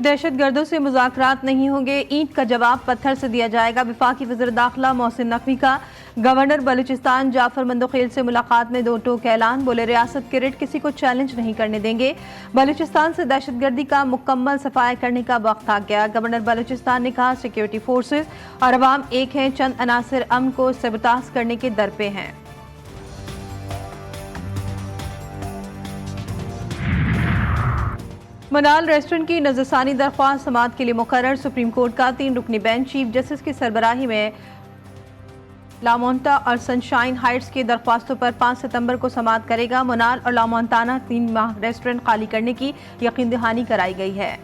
दहशतगर्दों से मुज़ाकरात नहीं होंगे, ईंट का जवाब पत्थर से दिया जाएगा। वफाकी वज़ीर दाखिला मोहसिन नकवी का गवर्नर बलूचिस्तान जाफर मंदोखेल से मुलाकात में दो टोक ऐलान। बोले, रियासत के रेट किसी को चैलेंज नहीं करने देंगे। बलूचिस्तान से दहशतगर्दी का मुकम्मल सफाया करने का वक्त आ गया। गवर्नर बलूचिस्तान ने कहा, सिक्योरिटी फोर्सेज और अवाम एक हैं, चंद अनासिर अमन को सबतास करने के दर पे हैं। मनाल रेस्टोरेंट की नजरसानी दरख्वास्त समाअत के लिए मुकर्रर। सुप्रीम कोर्ट का 3 रुकनी बेंच चीफ जस्टिस की सरबराही में लामोंटा और सनशाइन हाइट्स की दरख्वास्तों पर 5 सितंबर को समाअत करेगा। मनाल और लामोंटाना 3 माह रेस्टोरेंट खाली करने की यकीन दहानी कराई गई है।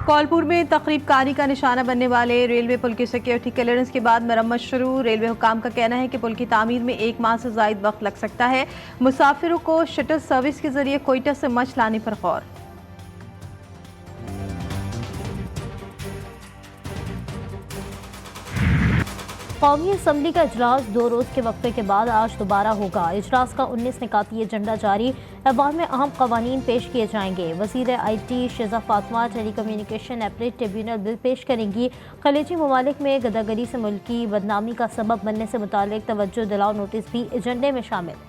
कौलपुर में तकरीबकारी का निशाना बनने वाले रेलवे पुल की सिक्योरिटी क्लियरेंस के बाद मरम्मत शुरू। रेलवे हुकाम का कहना है कि पुल की तामीर में 1 माह से ज़ायद वक्त लग सकता है। मुसाफिरों को शटल सर्विस के जरिए कोयटा से मच लाने पर गौर। कौमी असम्बली का इजलास 2 रोज़ के वक्फे के बाद आज दोबारा होगा। इजलास का 19 निकाती एजेंडा जारी। अवाम में अहम कवानीन पेश किए जाएंगे। वज़ीर IT Sheja Fatima telecommunication appellate tribunal bill पेश करेंगी। खलीजी ममालिक में गदागरी से मुल्की बदनामी का सबब बनने से मुतालिक तवज्जो दिलाओ नोटिस भी एजेंडे में शामिल।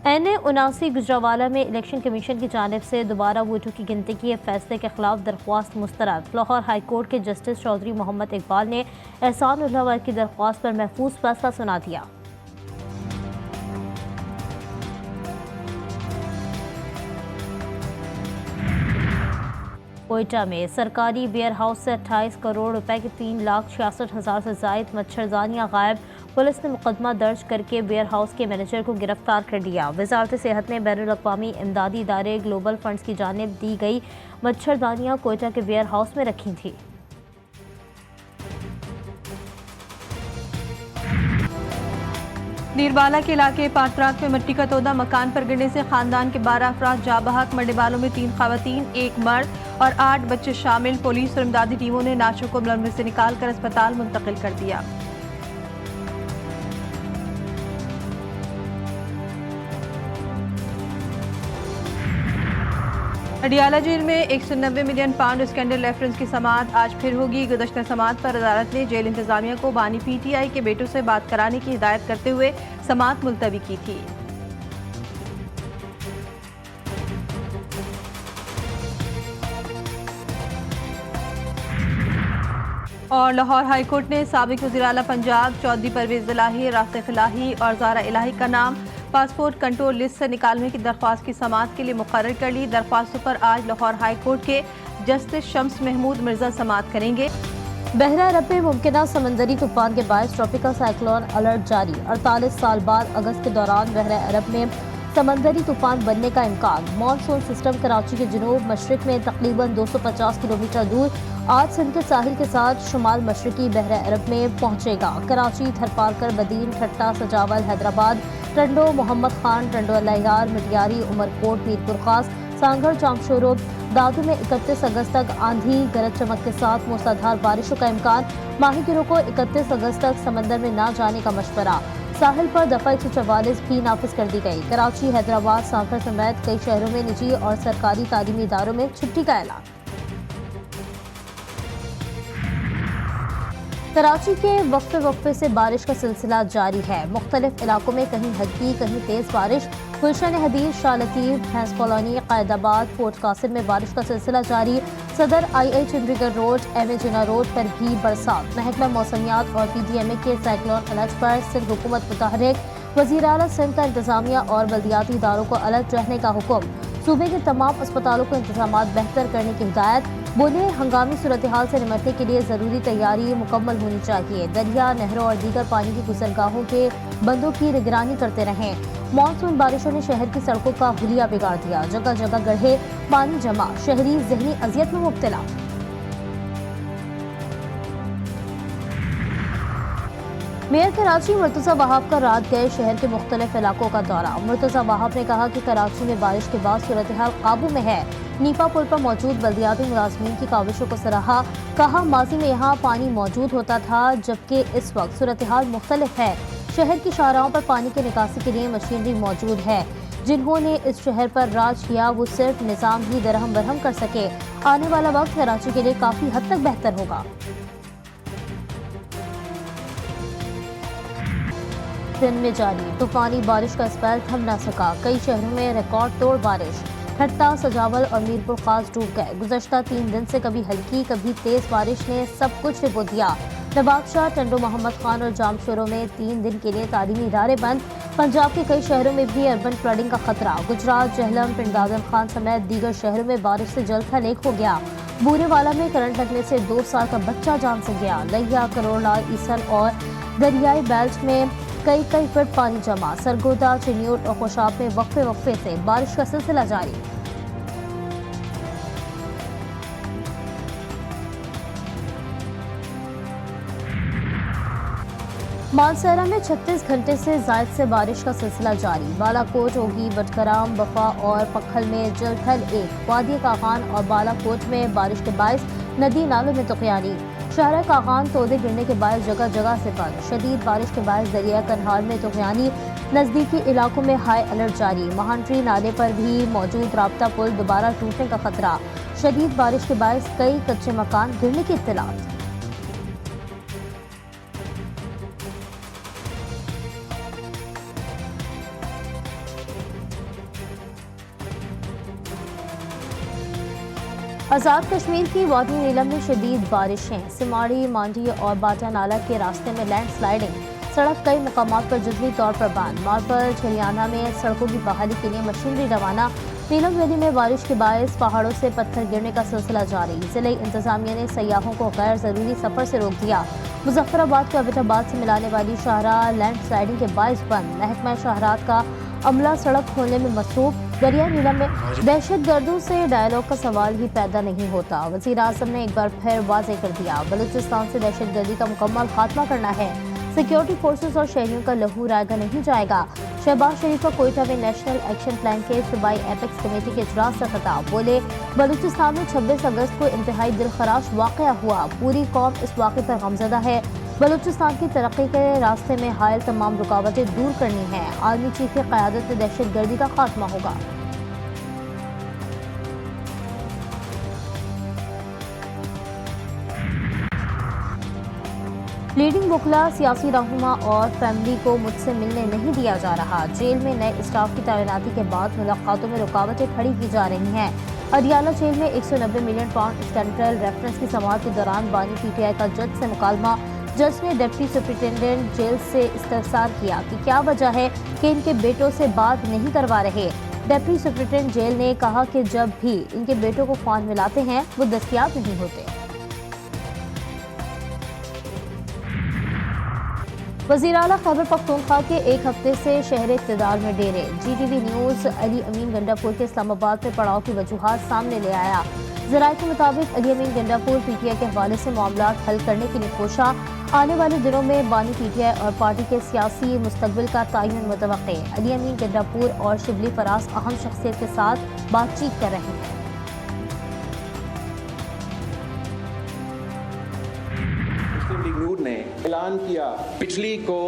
NA-79 गुजरावाला में इलेक्शन कमीशन की जानिब से दोबारा वोटों की गिनती के फैसले के खिलाफ दरख्वास्त मुस्तरद। लाहौर हाई कोर्ट के जस्टिस चौधरी मोहम्मद इकबाल ने एहसान उल्लाह वर्क की दरख्वास्त पर महफूज फैसला सुना दिया। कोयटा में सरकारी वेयर हाउस से 28 करोड़ रुपए की 3,66,000 से जायद मच्छरदानियां गायब। पुलिस ने मुकदमा दर्ज करके वेयर हाउस के मैनेजर को गिरफ्तार कर लिया। वजारत सेहत ने बैनुल-अक़वामी इमदादी इदारे ग्लोबल फंड्स की जानिब दी गई मच्छरदानियां कोयटा के वेयर हाउस में रखी थी। नीरवाला के इलाके पाटरात में मिट्टी का तोदा मकान पर गिरने से खानदान के 12 अफराद जा बहक। मरने वालों में 3 खवातीन, 1 मर्द और 8 बच्चे शामिल। पुलिस और इमदादी टीमों ने नाशों को मुलम्मे से निकाल कर अस्पताल मुंतकिल कर दिया। अडियाला जेल में 190 मिलियन पाउंड स्कैंडल रेफरेंस की समाअत आज फिर होगी। गुज़श्ता समाअत पर अदालत ने जेल इंतजामिया को बानी PTI के बेटों से बात कराने की हिदायत करते हुए समाअत मुलतवी की थी। और लाहौर हाई कोर्ट ने साबिक वज़ीर आला पंजाब चौधरी परवेज इलाही, रासिख इलाही और ज़ारा इलाही का नाम पासपोर्ट कंट्रोल लिस्ट से निकालने की दरख्वास्त की समाअत के लिए मुकर्रर कर ली। दरख्वास्तों पर आज लाहौर हाई कोर्ट के जस्टिस शम्स महमूद मिर्जा समाअत करेंगे। बहरा अरब में मुमकिन समंदरी तूफान के बायस ट्रॉपिकल साइक्लोन अलर्ट जारी। 48 साल बाद अगस्त के दौरान बहरा अरब में समंदरी तूफान बनने का इम्कान। मानसून सिस्टम कराची के जनूब मशरिक में तकरीबन 250 किलोमीटर दूर आज सिंध के साहिल के साथ शुमाल मशरकी बहरा अरब में पहुंचेगा। कराची, थरपारकर, बदीन, ठट्टा, सजावल, हैदराबाद, टंडो, मोहम्मद खान, टंडो अल्लायार, मिटियारी, उमरकोट, मीरपुर खास, सांगड़, जामशोरो, दादू में 31 अगस्त तक आंधी गरज चमक के साथ मूसलाधार बारिशों का इम्कान। माहीगिरों को 31 अगस्त तक समंदर में न जाने का मशवरा। साहिल पर दफा 144 भी नाफिज कर दी गई। कराची, हैदराबाद, सांगड़ समेत कई शहरों में निजी और सरकारी तालीमी इदारों में छुट्टी का ऐलान। कराची के वक्फे से बारिश का सिलसिला जारी है। मुख्तलिफ इलाकों में कहीं हल्की कहीं तेज बारिश। गुलशन हदीर, शाह लतीफ, भैंस कॉलोनी, कैदाबाद, फोर्ट कासिम में बारिश का सिलसिला जारी। सदर II चंडीगढ़ रोड, MA जिना रोड पर भी बरसात। महकमा मौसमियात और PDMA के साइक्लोन अलर्ट पर सिंध हुकूमत मुतहर्रिक। वज़ीर आला सिंध का इंतजामिया और बल्दियाती इदारों को अलर्ट रहने का हुक्म। सूबे के तमाम अस्पतालों को इंतजामात बेहतर करने की हिदायत। बोले, हंगामी सूरत हाल से निपटने के लिए ज़रूरी तैयारी मुकम्मल होनी चाहिए। दरिया, नहरों और दीगर पानी की गुजरगाहों के बंदों की निगरानी करते रहें। मानसून बारिशों ने शहर की सड़कों का हुलिया बिगाड़ दिया। जगह जगह गड्ढे, पानी जमा, शहरी जहनी अजियत में मुब्तला। मेयर कराची मुर्तज़ा वहाब का रात गए शहर के मुख्तलिफ इलाकों का दौरा। मुर्तज़ा वहाब ने कहा कि कराची में बारिश के बाद सूरत हाल काबू में है। नीफा पुल पर मौजूद बल्दियाती मुलाजमीन की काविशों को सराहा। कहा, माजी में यहाँ पानी मौजूद होता था जबकि इस वक्त सूरत हाल मुख्तलिफ है। शहर की शाहराहों पर पानी की निकासी के लिए मशीनरी मौजूद है। जिन्होंने इस शहर पर राज किया वो सिर्फ निजाम ही दरहम बरहम कर सके। आने वाला वक्त कराची के लिए काफी हद तक बेहतर होगा। दिन में जारी तूफानी बारिश का स्पेल थम न सका। कई शहरों में रिकॉर्ड तोड़ बारिश। ठट्टा, सजावल और मीरपुर खास डूब गए। गुज़श्ता 3 दिन से कभी हल्की कभी तेज बारिश ने सब कुछ डुबो दिया। नवाबशाह, टंडो मोहम्मद खान और जामशोरों में 3 दिन के लिए तालीमी इदारे बंद। पंजाब के कई शहरों में भी अर्बन फ्लडिंग का खतरा। गुजरात, जहलम, पिंडागन खान समेत दीगर शहरों में बारिश से जल थलेक हो गया। बूरेवाला में करंट लगने से 2 साल का बच्चा जान से गया। लहिया, करोड़लाल, ईसन और दरियाई बेल्ट में कई फुट पानी जमा। सरगोदा, चिन्यूट और खुशाब में वक्फे से बारिश का सिलसिला जारी। मानसरा में 36 घंटे से जायद से बारिश का सिलसिला जारी। बालाकोट, ओगी, बटकराम, बफा और पखल में जलथल एक। वादी कागान और बालाकोट में बारिश के बायस नदी नालों में तुगयानी। शहर कागान तोदे गिरने के बायस जगह जगह से बंद। शदीद बारिश के बायस दरिया कन्हार में तुगयानी। नजदीकी इलाकों में हाई अलर्ट जारी। महांट्री नाले पर भी मौजूद राब्ता पुल दोबारा टूटने का खतरा। शदीद बारिश के बायस कई कच्चे मकान गिरने की इत्तलात। आज़ाद कश्मीर की वादी नीलम में शदीद बारिशें। सिमाड़ी, मांडी और बाटा नाला के रास्ते में लैंडस्लाइडिंग। सड़क कई मुकामात पर जुज़वी तौर पर बंद। मार्बल, छरियाना में सड़कों की बहाली के लिए मशीनरी रवाना। नीलम वैली में बारिश के बायस पहाड़ों से पत्थर गिरने का सिलसिला जारी। जिले इंतजामिया ने सयाहों को गैर जरूरी सफर से रोक दिया। मुजफ्फराबाद को अबिटाबाद से मिलाने वाली शाहराह लैंडस्लाइडिंग के बायस बंद। महकमा शाहरात का अमला सड़क खोलने में मसरूफ। दरिया नीलम में दहशतगर्दों से डायलॉग का सवाल ही पैदा नहीं होता। वज़ीर आज़म ने एक बार फिर वाज़ेह कर दिया, बलूचिस्तान से दहशतगर्दी का मुकम्मल खात्मा करना है। सिक्योरिटी फोर्सेस और शहरियों का लहू रायगा नहीं जाएगा। शहबाज शरीफ का कोयटा में नेशनल एक्शन प्लान के सूबाई एपेक्स कमेटी के इजलास से खिताब। बोले, बलूचिस्तान में 26 अगस्त को इंतहाई दिलखराश वाक़या हुआ। पूरी कौम इस वाक़े पर गमज़दा है। बलूचिस्तान की तरक्की के रास्ते में हायल तमाम रुकावटें दूर करनी है। आर्मी चीफ की क़यादत में दहशतगर्दी का खात्मा होगा। लीडिंग वकला, सियासी रहनुमा और फैमिली को मुझसे मिलने नहीं दिया जा रहा। जेल में नए स्टाफ की तैनाती के बाद मुलाकातों में रुकावटें खड़ी की जा रही हैं। अडियाला जेल में 190 मिलियन पाउंड सेंट्रल रेफरेंस की समाअत के दौरान बानी पीटीआई का जज से मुकालमा। जज ने डिप्टी सुपरिटेंडेंट जेल से इस्तफसार किया कि क्या वजह है कि इनके बेटों से बात नहीं करवा रहे। डिप्टी सुपरिटेंडेंट जेल ने कहा कि जब भी इनके बेटों को फोन मिलाते हैं वो दस्तयाब नहीं होते। वज़ीर आला खैबर पख्तूनख्वा के 1 हफ्ते से शहर इक़्तिदार में डेरे। GTV न्यूज़ अली अमीन गंडापुर के इस्लामाबाद में पड़ाव की वजूहात सामने ले आया। ज़राए के मुताबिक अली अमीन गंडापुर PTI के हवाले से मामला हल करने की कोशिश। आने वाले दिनों में बानी PTI और पार्टी के सियासी मुस्तकबिल का तयन मुतवक्के। अली अमीन गंडापुर और शिबली फराज अहम शख्सियत के साथ बातचीत कर रहे हैं। मुस्लिम लीग नून ने ऐलान किया बिजली को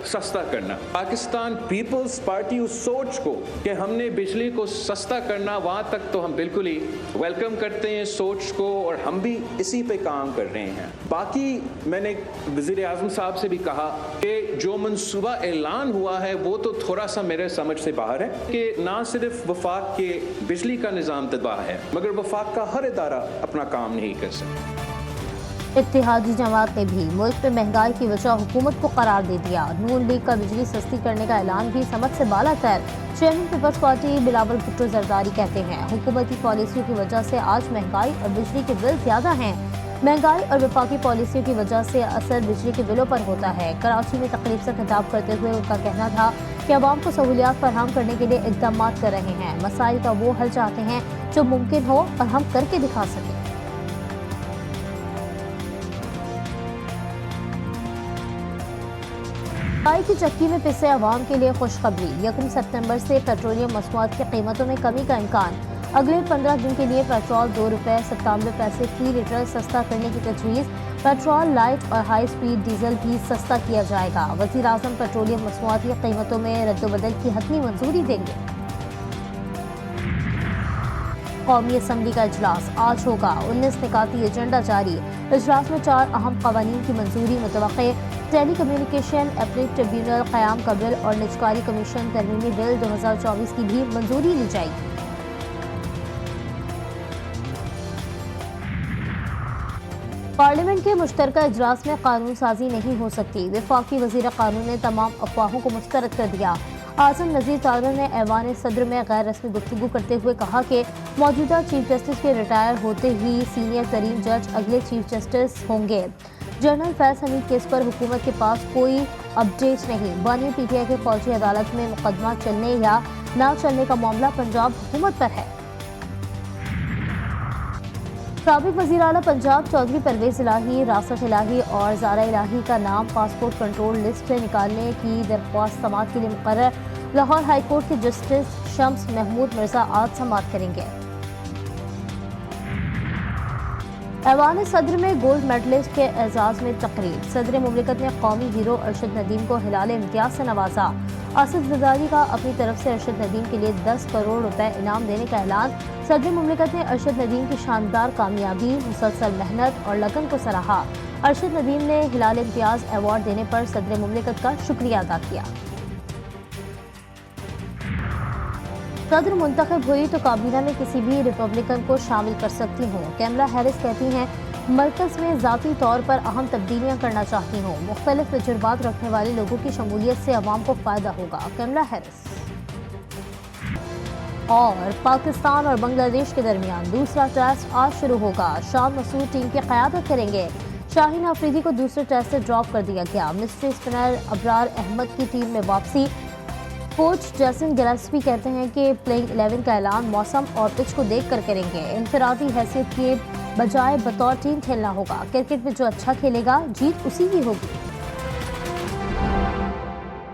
सस्ता करना। पाकिस्तान पीपल्स पार्टी उस सोच को कि हमने बिजली को सस्ता करना, वहां तक तो हम बिल्कुल ही वेलकम करते हैं सोच को, और हम भी इसी पे काम कर रहे हैं। बाकी मैंने वज़ीर आज़म साहब से भी कहा कि जो मंसूबा ऐलान हुआ है वो तो थोड़ा सा मेरे समझ से बाहर है कि ना सिर्फ वफाक के बिजली का निज़ाम तबाह है मगर वफाक का हर इदारा अपना काम नहीं कर सकता। इत्तेहादी जमात ने भी मुल्क में महंगाई की वजह हुकूमत को करार दे दिया। नून लीग का बिजली सस्ती करने का ऐलान भी समझ से बाला तर। Chairman Peoples Party Bilawal Bhutto Zardari कहते हैं, हुकूमती पॉलिसियों की वजह से आज महंगाई और बिजली के बिल ज्यादा हैं। महंगाई और वफाकी पॉलिसियों की वजह से असर बिजली के बिलों पर होता है। कराची में तकरीब से खिताब करते हुए उनका कहना था कि अवाम को सहूलियात फराहम करने के लिए इक़दाम कर रहे हैं। मसाइल का वो हल चाहते हैं जो मुमकिन हो और हम करके दिखा सकें। चाय की चक्की में पिसे अवाम के लिए खुशखबरी। 1 सितंबर से पेट्रोलियम मसनूआत की कीमतों में कमी का इम्कान। अगले 15 दिन के लिए पेट्रोल ₹2.97 फी लीटर सस्ता करने की तजवीज़। पेट्रोल लाइट और हाई स्पीड डीजल भी सस्ता किया जाएगा। वज़ीर आज़म पेट्रोलियम मसनूआती कीमतों में रद्दबदल की हतमी मंजूरी देंगे। कौमी असम्बली का इजलास आज होगा। 19 निकाती एजेंडा जारी। इजलास में 4 अहम कवानीन की मंजूरी मुतवक्के। टेली कम्युनिकेशन एपलेट ट्रिब्यूनल क़याम का बिल और निजकारी कमीशन तरमीमी बिल 2024 की भी मंजूरी ली जाएगी। पार्लियामेंट के मुश्तरका इजलास में कानून साजी नहीं हो सकती। वफाकी वज़ीर कानून ने तमाम अफवाहों को मुस्तरद कर दिया। आज़म नज़ीर तालर ने ऐवान सदर में गैर रस्मी गुफ्तगू करते हुए कहा कि मौजूदा चीफ जस्टिस के रिटायर होते ही सीनियर तरीन जज अगले चीफ जस्टिस होंगे। जनरल फैज हमीद केस पर हुकूमत के पास कोई अपडेट नहीं। बानी पीटीआई के फौजी अदालत में मुकदमा चलने या ना चलने का मामला पंजाब हुकूमत पर है। साबिक वज़ीर आला पंजाब चौधरी परवेज इलाही, रासत इलाही और ज़ारा इलाही का नाम पासपोर्ट कंट्रोल लिस्ट से निकालने की दरख्वास्त समाअत के लिए मुकर्रर। लाहौर हाई कोर्ट के जस्टिस शम्स महमूद मिर्जा आज समाअत करेंगे। ऐवान सदर में गोल्ड मेडलिस्ट के एजाज में तकरीब। सदर मुमलिकत ने कौमी हीरो अरशद नदीम को हिलाल इम्तियाज से नवाजा। आसिफ जरदारी का अपनी तरफ से अरशद नदीम के लिए 10 करोड़ रुपए इनाम देने का ऐलान। सदर मुमलिकत ने अरशद नदीम की शानदार कामयाबी, मुसलसल मेहनत और लगन को सराहा। अरशद नदीम ने हिलाल इम्तियाज अवार्ड देने पर सदर मुमलिकत का शुक्रिया अदा किया। सदर मुंतखब हुई तो काबीना में किसी भी रिपब्लिकन को शामिल कर सकती हूँ। कैमला हैरिस कहती हैं, मरकज में ज़ाती तौर पर अहम तब्दीलियाँ करना चाहती हूँ। मुख्तलिफ तजुर्बात रखने वाले लोगों की शमूलियत से अवाम को फ़ायदा होगा। Kamala Harris. और पाकिस्तान और बांग्लादेश के दरमियान दूसरा टेस्ट आज शुरू होगा। शान मसूद टीम की क़यादत करेंगे। शाहीन अफरीदी को दूसरे टेस्ट से ड्रॉप कर दिया गया। मिस्ट्री स्पिनर अबरार अहमद की टीम में वापसी। कोच जैसन गिलेस्पी कहते हैं कि प्लेइंग 11 का ऐलान मौसम और पिच को देखकर करेंगे। इनफरादी हैसियत के बजाय बतौर टीम खेलना होगा। क्रिकेट में जो अच्छा खेलेगा जीत उसी की होगी।